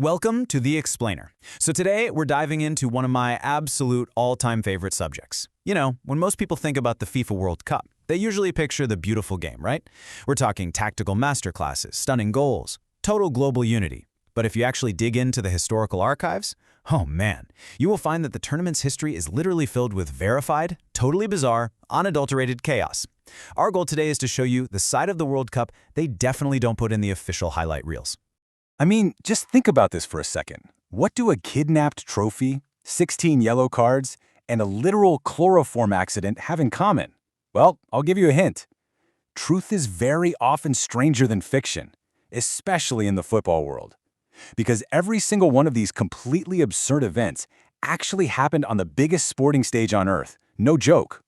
Welcome to The Explainer. So today we're diving into one of my absolute all-time favorite subjects. You know, when most people think about the FIFA World Cup, they usually picture the beautiful game, right? We're talking tactical masterclasses, stunning goals, total global unity. But if you actually dig into the historical archives, oh man, you will find that the tournament's history is literally filled with verified, totally bizarre, unadulterated chaos. Our goal today is to show you the side of the World Cup they definitely don't put in the official highlight reels. I mean, just think about this for a second. What do a kidnapped trophy, 16 yellow cards, and a literal chloroform accident have in common? Well, I'll give you a hint. Truth is very often stranger than fiction, especially in the football world. Because every single one of these completely absurd events actually happened on the biggest sporting stage on Earth. No joke.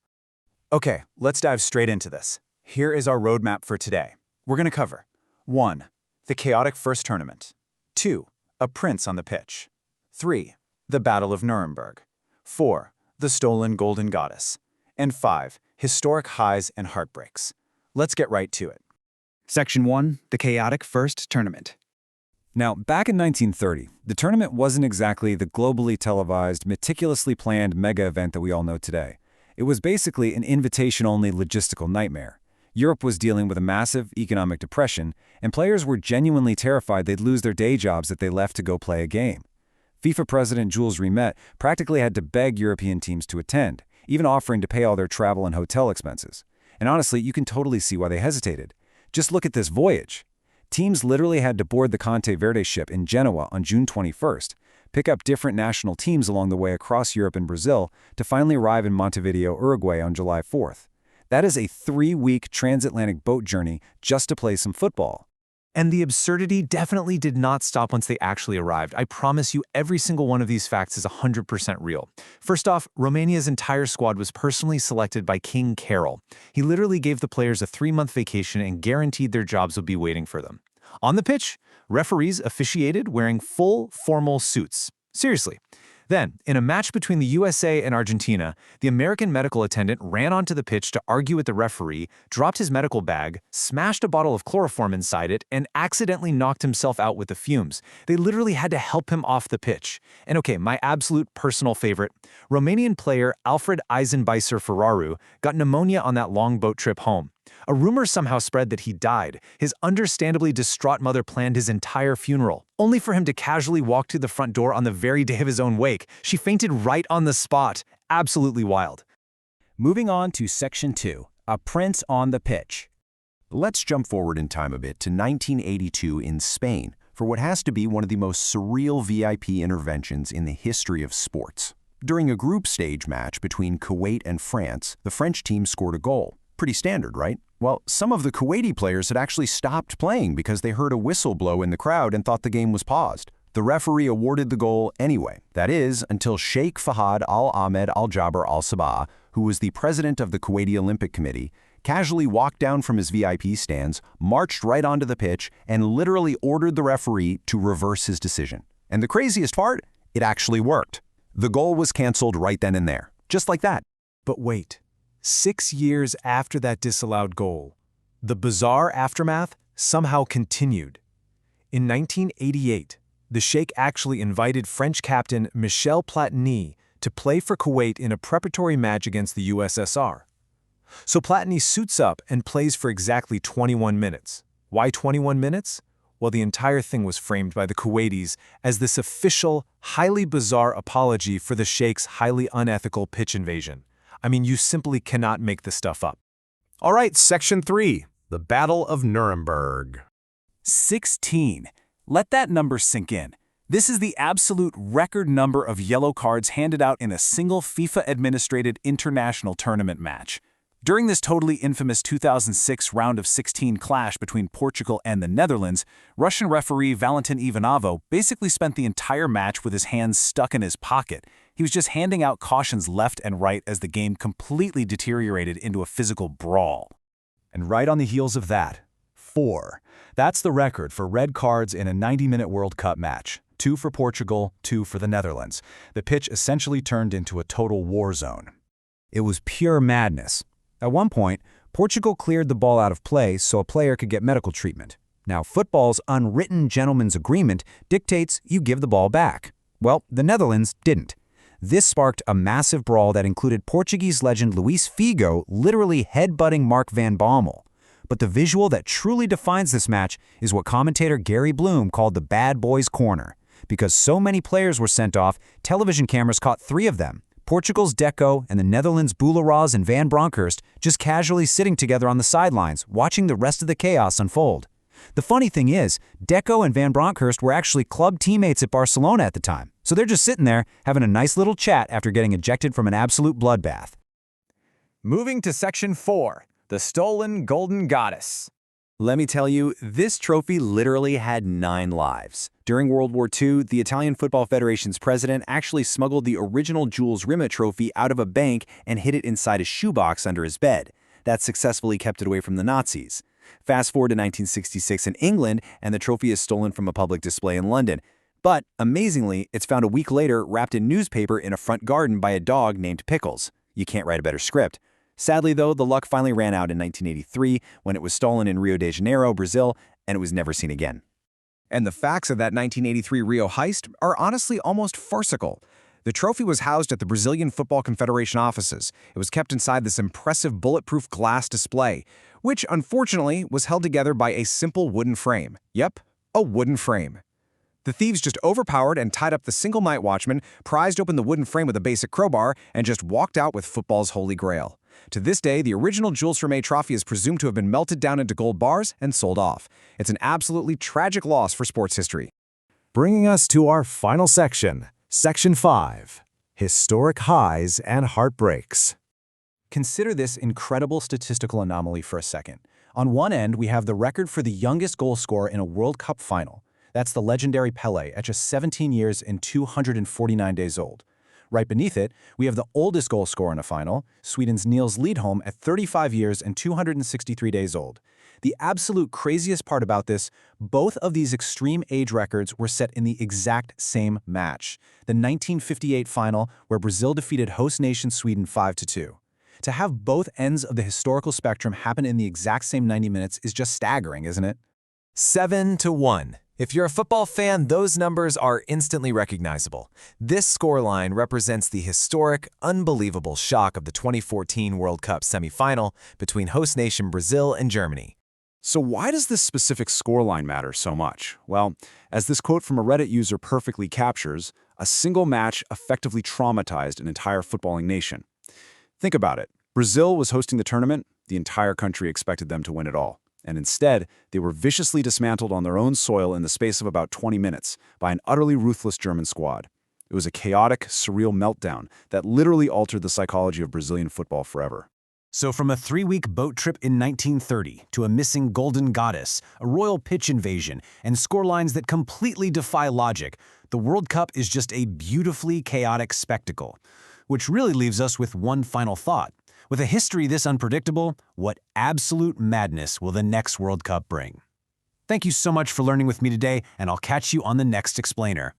Okay, let's dive straight into this. Here is our roadmap for today. We're going to cover 1. The chaotic first tournament. 2. A prince on the pitch. 3. The Battle of Nuremberg. 4. The stolen golden goddess. And 5. Historic highs and heartbreaks. Let's get right to it. Section 1. The chaotic first tournament. Now, back in 1930, the tournament wasn't exactly the globally televised, meticulously planned mega event that we all know today. It was basically an invitation-only logistical nightmare. Europe was dealing with a massive economic depression, and players were genuinely terrified they'd lose their day jobs that they left to go play a game. FIFA President Jules Rimet practically had to beg European teams to attend, even offering to pay all their travel and hotel expenses. And honestly, you can totally see why they hesitated. Just look at this voyage. Teams literally had to board the Conte Verde ship in Genoa on June 21st, pick up different national teams along the way across Europe and Brazil, to finally arrive in Montevideo, Uruguay on July 4th. That is a 3-week transatlantic boat journey just to play some football. And the absurdity definitely did not stop once they actually arrived. I promise you every single one of these facts is 100% real. First off, Romania's entire squad was personally selected by King Carol. He literally gave the players a 3-month vacation and guaranteed their jobs would be waiting for them. On the pitch, referees officiated wearing full formal suits. Seriously. Then, in a match between the USA and Argentina, the American medical attendant ran onto the pitch to argue with the referee, dropped his medical bag, smashed a bottle of chloroform inside it, and accidentally knocked himself out with the fumes. They literally had to help him off the pitch. And okay, my absolute personal favorite, Romanian player Alfred Eisenbeiser Ferraru got pneumonia on that long boat trip home. A rumor somehow spread that he died. His understandably distraught mother planned his entire funeral, only for him to casually walk to the front door on the very day of his own wake. She fainted right on the spot. Absolutely wild. Moving on to Section 2, a prince on the pitch. Let's jump forward in time a bit to 1982 in Spain for what has to be one of the most surreal VIP interventions in the history of sports. During a group stage match between Kuwait and France, the French team scored a goal. Pretty standard, right? Well, some of the Kuwaiti players had actually stopped playing because they heard a whistle blow in the crowd and thought the game was paused. The referee awarded the goal anyway. That is, until Sheikh Fahad Al-Ahmed Al-Jaber Al-Sabah, who was the president of the Kuwaiti Olympic Committee, casually walked down from his VIP stands, marched right onto the pitch, and literally ordered the referee to reverse his decision. And the craziest part? It actually worked. The goal was canceled right then and there. Just like that. But wait. 6 years after that disallowed goal, the bizarre aftermath somehow continued. In 1988, the Sheikh actually invited French captain Michel Platini to play for Kuwait in a preparatory match against the USSR. So Platini suits up and plays for exactly 21 minutes. Why 21 minutes? Well, the entire thing was framed by the Kuwaitis as this official, highly bizarre apology for the Sheikh's highly unethical pitch invasion. I mean, you simply cannot make this stuff up. All right, Section 3, the Battle of Nuremberg. 16. Let that number sink in. This is the absolute record number of yellow cards handed out in a single FIFA-administrated international tournament match. During this totally infamous 2006 round of 16 clash between Portugal and the Netherlands, Russian referee Valentin Ivanov basically spent the entire match with his hands stuck in his pocket. He was just handing out cautions left and right as the game completely deteriorated into a physical brawl. And right on the heels of that, 4. That's the record for red cards in a 90-minute World Cup match. 2 for Portugal, 2 for the Netherlands. The pitch essentially turned into a total war zone. It was pure madness. At one point, Portugal cleared the ball out of play so a player could get medical treatment. Now, football's unwritten gentleman's agreement dictates you give the ball back. Well, the Netherlands didn't. This sparked a massive brawl that included Portuguese legend Luis Figo literally headbutting Mark van Bommel. But the visual that truly defines this match is what commentator Gary Bloom called the bad boys' corner. Because so many players were sent off, television cameras caught 3 of them. Portugal's Deco and the Netherlands' Boeleroos and Van Bronckhorst just casually sitting together on the sidelines, watching the rest of the chaos unfold. The funny thing is, Deco and Van Bronckhorst were actually club teammates at Barcelona at the time, so they're just sitting there having a nice little chat after getting ejected from an absolute bloodbath. Moving to Section 4, the stolen Golden Goddess. Let me tell you, this trophy literally had 9 lives. During World War II, the Italian Football Federation's president actually smuggled the original Jules Rimet trophy out of a bank and hid it inside a shoebox under his bed. That successfully kept it away from the Nazis. Fast forward to 1966 in England, and the trophy is stolen from a public display in London. But, amazingly, it's found a week later wrapped in newspaper in a front garden by a dog named Pickles. You can't write a better script. Sadly, though, the luck finally ran out in 1983 when it was stolen in Rio de Janeiro, Brazil, and it was never seen again. And the facts of that 1983 Rio heist are honestly almost farcical. The trophy was housed at the Brazilian Football Confederation offices. It was kept inside this impressive bulletproof glass display, which unfortunately was held together by a simple wooden frame. Yep, a wooden frame. The thieves just overpowered and tied up the single night watchman, prized open the wooden frame with a basic crowbar, and just walked out with football's holy grail. To this day, the original Jules Rimet trophy is presumed to have been melted down into gold bars and sold off. It's an absolutely tragic loss for sports history. Bringing us to our final section, Section 5, Historic Highs and Heartbreaks. Consider this incredible statistical anomaly for a second. On one end, we have the record for the youngest goal scorer in a World Cup final. That's the legendary Pelé at just 17 years and 249 days old. Right beneath it, we have the oldest goal scorer in a final, Sweden's Nils Lidholm at 35 years and 263 days old. The absolute craziest part about this, both of these extreme age records were set in the exact same match, the 1958 final where Brazil defeated host nation Sweden 5-2. To have both ends of the historical spectrum happen in the exact same 90 minutes is just staggering, isn't it? 7-1. If you're a football fan, those numbers are instantly recognizable. This scoreline represents the historic, unbelievable shock of the 2014 World Cup semifinal between host nation Brazil and Germany. So why does this specific scoreline matter so much? Well, as this quote from a Reddit user perfectly captures, a single match effectively traumatized an entire footballing nation. Think about it. Brazil was hosting the tournament. The entire country expected them to win it all. And instead, they were viciously dismantled on their own soil in the space of about 20 minutes by an utterly ruthless German squad. It was a chaotic, surreal meltdown that literally altered the psychology of Brazilian football forever. So from a 3-week boat trip in 1930 to a missing golden goddess, a royal pitch invasion, and scorelines that completely defy logic, the World Cup is just a beautifully chaotic spectacle. Which really leaves us with one final thought. With a history this unpredictable, what absolute madness will the next World Cup bring? Thank you so much for learning with me today, and I'll catch you on the next explainer.